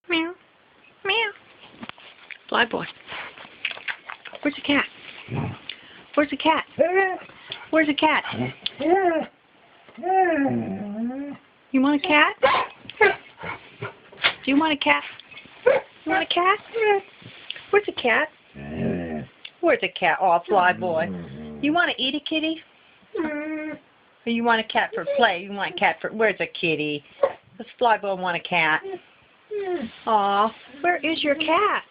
Meow. Meow. Flyboy. Where's the cat? Where's the cat? Where's the cat? You want a cat? Do you want a cat? You want a cat? Where's the cat? Where's the cat? Oh, Flyboy. You want to eat a kitty? Or you want a cat for play? You want a cat for... Where's the kitty? Does Flyboy want a cat? Aw, where is your cat?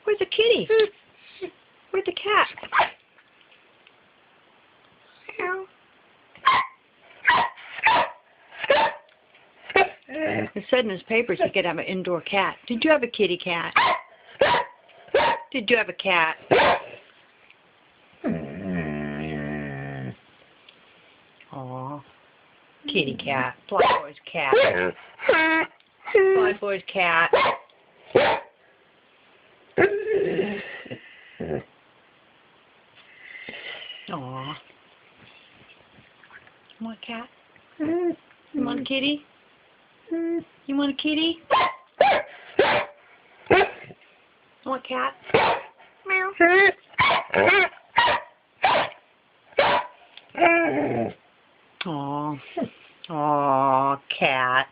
Where's the kitty? Where's the cat? It said in his papers he could have an indoor cat. Did you have a kitty cat? Did you have a cat? Aw, kitty cat. Flyboy's cat. Flyboy's cat. Aw. You want a cat? You want a kitty? You want a kitty? You want a cat? Meow. Aw. Aw, cat.